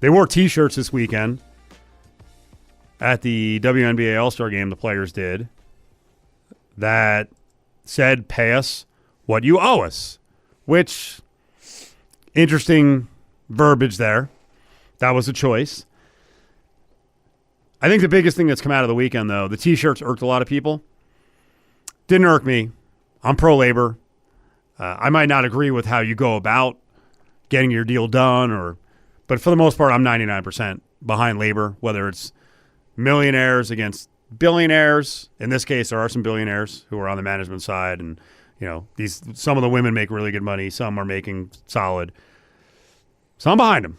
They wore T-shirts this weekend at the WNBA All-Star Game. The players did that said, "Pay us what you owe us," which interesting verbiage there. That was a choice. I think the biggest thing that's come out of the weekend, though, the T-shirts irked a lot of people. Didn't irk me. I'm pro-labor. I might not agree with how you go about getting your deal done, but for the most part, I'm 99% behind labor, whether it's millionaires against billionaires. In this case, there are some billionaires who are on the management side, and some of the women make really good money. Some are making solid. So I'm behind them.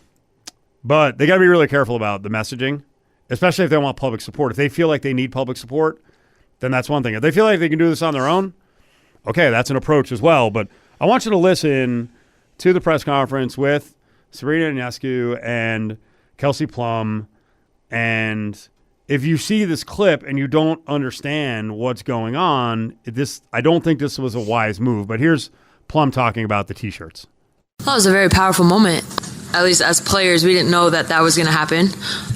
But they got to be really careful about the messaging, especially if they want public support. If they feel like they need public support, then that's one thing. If they feel like they can do this on their own, okay, that's an approach as well. But I want you to listen to the press conference with Sabrina Ionescu and Kelsey Plum. And if you see this clip and you don't understand what's going on, I don't think this was a wise move. But here's Plum talking about the T-shirts. Well, it was a very powerful moment. At least as players, we didn't know that was going to happen.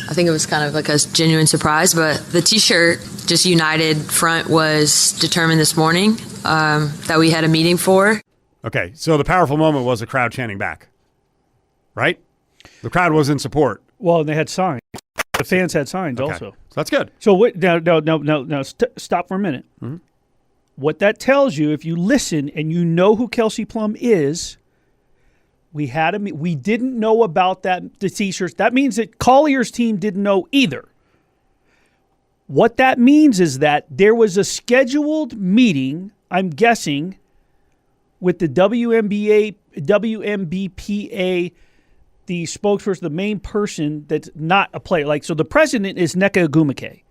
I think it was kind of like a genuine surprise. But the T-shirt, just united front, was determined this morning that we had a meeting for. Okay, so the powerful moment was the crowd chanting back, right? The crowd was in support. Well, and they had signs. The fans had signs also. So that's good. So now, stop for a minute. Mm-hmm. What that tells you, if you listen and you know who Kelsey Plum is, we didn't know about the T-shirts. That means that Collier's team didn't know either. What that means is that there was a scheduled meeting, I'm guessing, with the WNBPA, the spokesperson, the main person that's not a player. So the president is Nneka Ogwumike.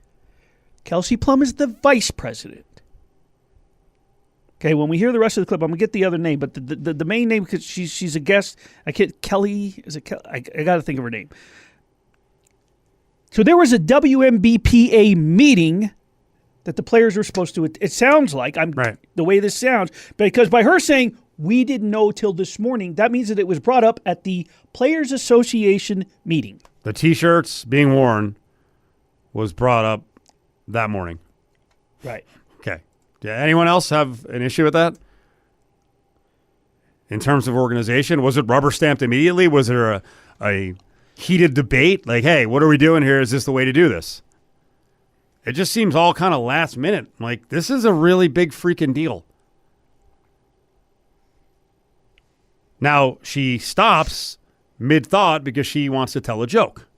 Kelsey Plum is the vice president. Okay, when we hear the rest of the clip, I'm going to get the other name, but the main name, because she's a guest, Kelly, is it Kelly? I got to think of her name. So there was a WNBPA meeting that the players were supposed to, it sounds like, the way this sounds, because by her saying, we didn't know till this morning, that means that it was brought up at the Players Association meeting. The T-shirts being worn was brought up that morning. Right. Okay. Did anyone else have an issue with that? In terms of organization, was it rubber stamped immediately? Was there a heated debate? Like, hey, what are we doing here? Is this the way to do this? It just seems all kind of last minute. Like, this is a really big freaking deal. Now, she stops mid-thought because she wants to tell a joke.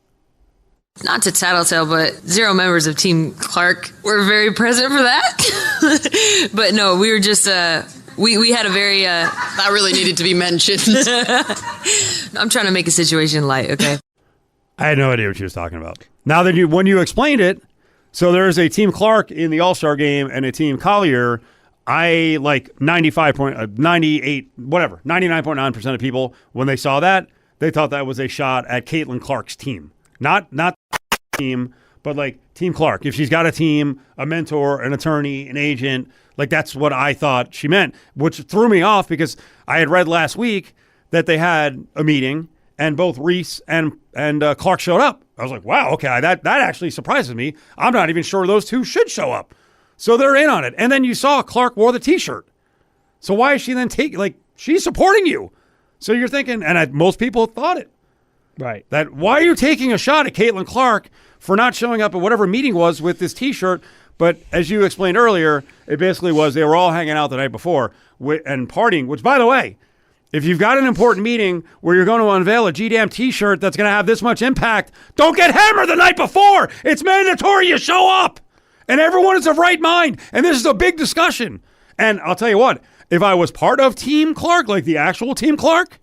Not to tattletale, but 0 members of Team Clark were very present for that. But no, we were just, we had a very... that really needed to be mentioned. I'm trying to make a situation light, okay? I had no idea what she was talking about. Now that when you explained it, so there's a Team Clark in the All-Star Game and a Team Collier. I like 99.9% of people, when they saw that, they thought that was a shot at Caitlin Clark's team. Not team, but like Team Clark. If she's got a team, a mentor, an attorney, an agent, like that's what I thought she meant, which threw me off because I had read last week that they had a meeting and both Reese and Clark showed up. I was like, wow, okay, that actually surprises me. I'm not even sure those two should show up. So they're in on it. And then you saw Clark wore the T-shirt. So why is she then she's supporting you? So you're thinking, and most people thought it. Right. That why are you taking a shot at Caitlin Clark for not showing up at whatever meeting was with this T-shirt? But as you explained earlier, it basically was they were all hanging out the night before and partying, which, by the way, if you've got an important meeting where you're going to unveil a G-damn T-shirt that's going to have this much impact, don't get hammered the night before. It's mandatory you show up. And everyone is of right mind. And this is a big discussion. And I'll tell you what, if I was part of Team Clark, like the actual Team Clark,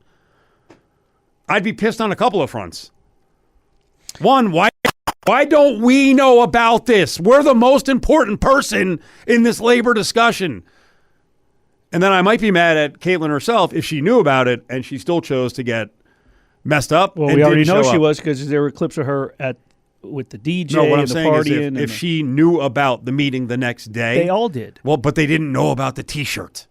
I'd be pissed on a couple of fronts. One, why don't we know about this? We're the most important person in this labor discussion. And then I might be mad at Caitlin herself if she knew about it and she still chose to get messed up. Well, we already know she was because there were clips of her with the DJ no, what I'm and the saying partying. Is if she knew about the meeting the next day. They all did. Well, but they didn't know about the T-shirt.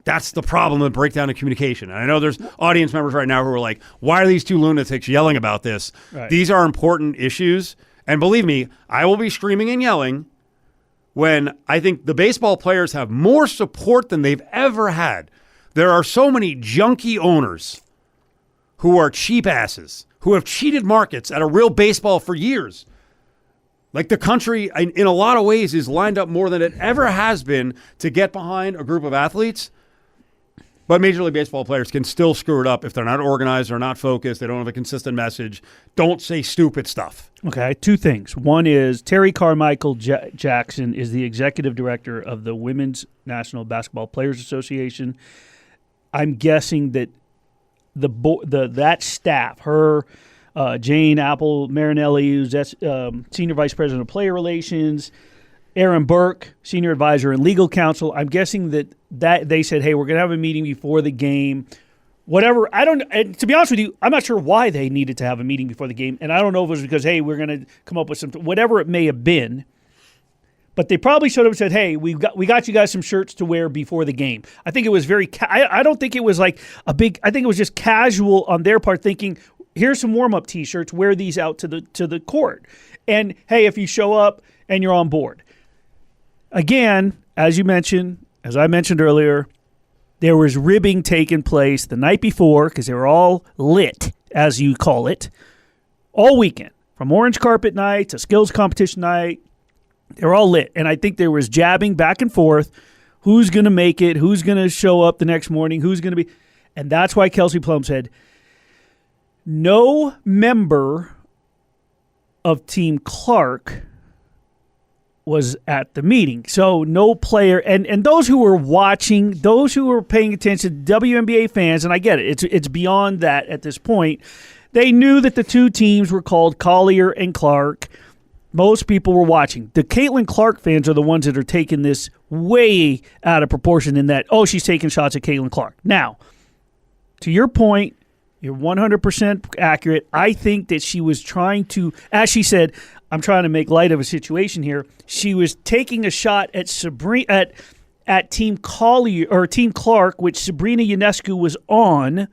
That's the problem, the breakdown in communication. And I know there's audience members right now who are like, why are these two lunatics yelling about this? Right. These are important issues. And believe me, I will be screaming and yelling when I think the baseball players have more support than they've ever had. There are so many junky owners who are cheap asses, who have cheated markets at a real baseball for years. Like the country, in a lot of ways, is lined up more than it ever has been to get behind a group of athletes. But Major League Baseball players can still screw it up if they're not organized or not focused. They don't have a consistent message. Don't say stupid stuff. Okay, two things. One is Terry Carmichael Jackson is the executive director of the Women's National Basketball Players Association. I'm guessing that that staff, her, Jane Apple Marinelli, who's senior vice president of player relations, Aaron Burke, senior advisor and legal counsel. I'm guessing that they said, hey, we're going to have a meeting before the game. Whatever. And to be honest with you, I'm not sure why they needed to have a meeting before the game. And I don't know if it was because, hey, we're going to come up with whatever it may have been. But they probably should have said, hey, we got you guys some shirts to wear before the game. I think it was very I don't think it was like I think it was just casual on their part, thinking, here's some warm-up T-shirts, wear these out to the court. And, hey, if you show up and you're on board. Again, as I mentioned earlier, there was ribbing taking place the night before because they were all lit, as you call it, all weekend. From orange carpet night to skills competition night, they were all lit. And I think there was jabbing back and forth. Who's going to make it? Who's going to show up the next morning? Who's going to be? And that's why Kelsey Plum said, no member of Team Clark was at the meeting. So no player, and those who were watching, those who were paying attention, WNBA fans, and I get it, it's beyond that at this point, they knew that the two teams were called Collier and Clark. Most people were watching. The Caitlin Clark fans are the ones that are taking this way out of proportion in that, oh, she's taking shots at Caitlin Clark. Now, to your point, you're 100% accurate. I think that she was trying to, as she said, I'm trying to make light of a situation here. She was taking a shot at at Team Collier or Team Clark, which Sabrina Ionescu was on,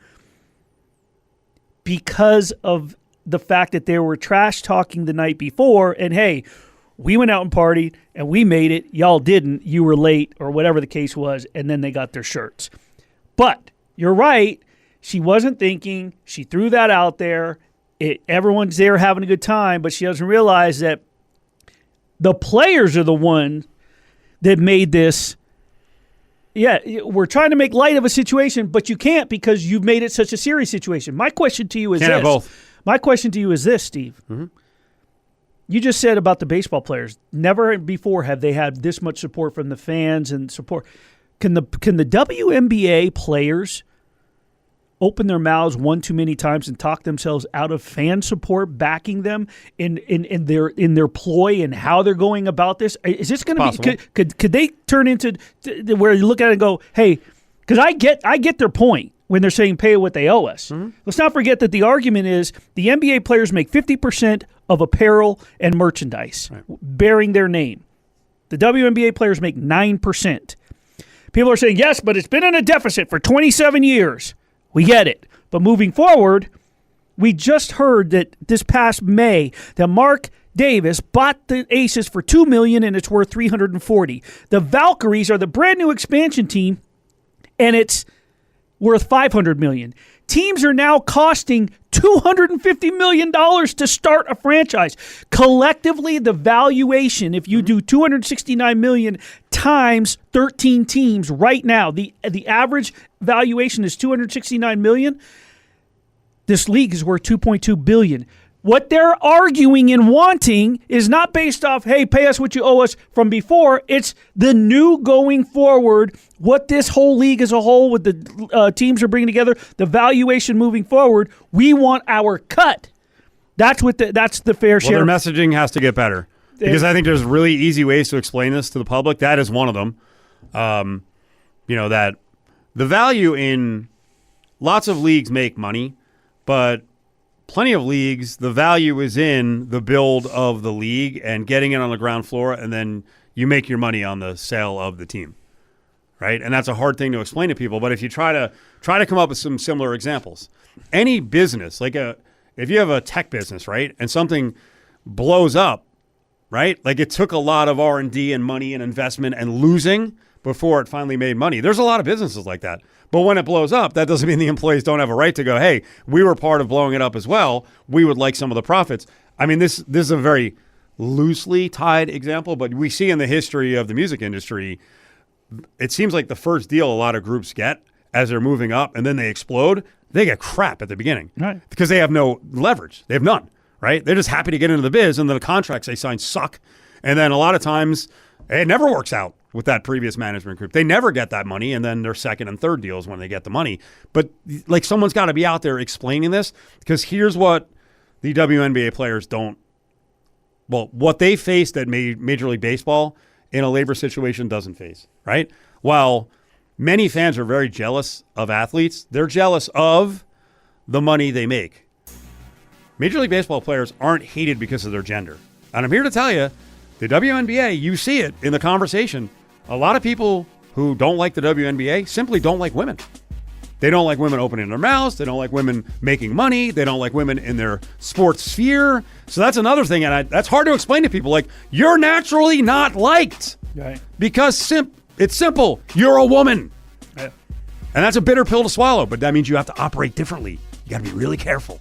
because of the fact that they were trash talking the night before. And hey, we went out and partied and we made it. Y'all didn't. You were late or whatever the case was. And then they got their shirts. But you're right. She wasn't thinking. She threw that out there. Everyone's there having a good time, but she doesn't realize that the players are the one that made this. Yeah, we're trying to make light of a situation, but you can't because you've made it such a serious situation. My question to you is Can't have both. My question to you is this, Steve. Mm-hmm. You just said about the baseball players. Never before have they had this much support from the fans and support. Can the WNBA players open their mouths one too many times and talk themselves out of fan support backing them in their ploy and how they're going about this? Is this going to be could they turn into where you look at it and go, hey, because I get their point when they're saying pay what they owe us. Mm-hmm. Let's not forget that the argument is the NBA players make 50% of apparel and merchandise bearing their name. The WNBA players make 9%. People are saying, yes, but it's been in a deficit for 27 years. We get it. But moving forward, we just heard that this past May that Mark Davis bought the Aces for $2 million and it's worth $340. The Valkyries are the brand new expansion team and it's worth $500 million. Teams are now costing $250 million to start a franchise. Collectively, the valuation, if you do $269 million times 13 teams right now, the average valuation is $269 million. This league is worth $2.2 billion. What they're arguing and wanting is not based off, hey, pay us what you owe us from before. It's the new going forward, what this whole league as a whole with the teams are bringing together, the valuation moving forward. We want our cut. That's the fair share. Well, their messaging has to get better because I think there's really easy ways to explain this to the public. That is one of them. That the value in lots of leagues make money, but plenty of leagues, the value is in the build of the league and getting it on the ground floor, and then you make your money on the sale of the team. right? And that's a hard thing to explain to people. But if you try to come up with some similar examples, any business, like if you have a tech business, right, and something blows up, right? Like it took a lot of R&D and money and investment and losing before it finally made money. There's a lot of businesses like that. But when it blows up, that doesn't mean the employees don't have a right to go, hey, we were part of blowing it up as well. We would like some of the profits. I mean, this is a very loosely tied example, but we see in the history of the music industry, it seems like the first deal a lot of groups get as they're moving up and then they explode, they get crap at the beginning. Right. Because they have no leverage. They have none, right? They're just happy to get into the biz, and then the contracts they sign suck. And then a lot of times it never works out with that previous management group. They never get that money, and then their second and third deals when they get the money. But like someone's got to be out there explaining this, because here's what the WNBA players don't, well, what they faced at Major League Baseball in a labor situation doesn't face, right? While many fans are very jealous of athletes, they're jealous of the money they make. Major League Baseball players aren't hated because of their gender. And I'm here to tell you, the WNBA, you see it in the conversation. A lot of people who don't like the WNBA simply don't like women. They don't like women opening their mouths. They don't like women making money. They don't like women in their sports sphere. So that's another thing, and that's hard to explain to people. Like, you're naturally not liked. Right. Because it's simple. You're a woman. Yeah. And that's a bitter pill to swallow, but that means you have to operate differently. You got to be really careful.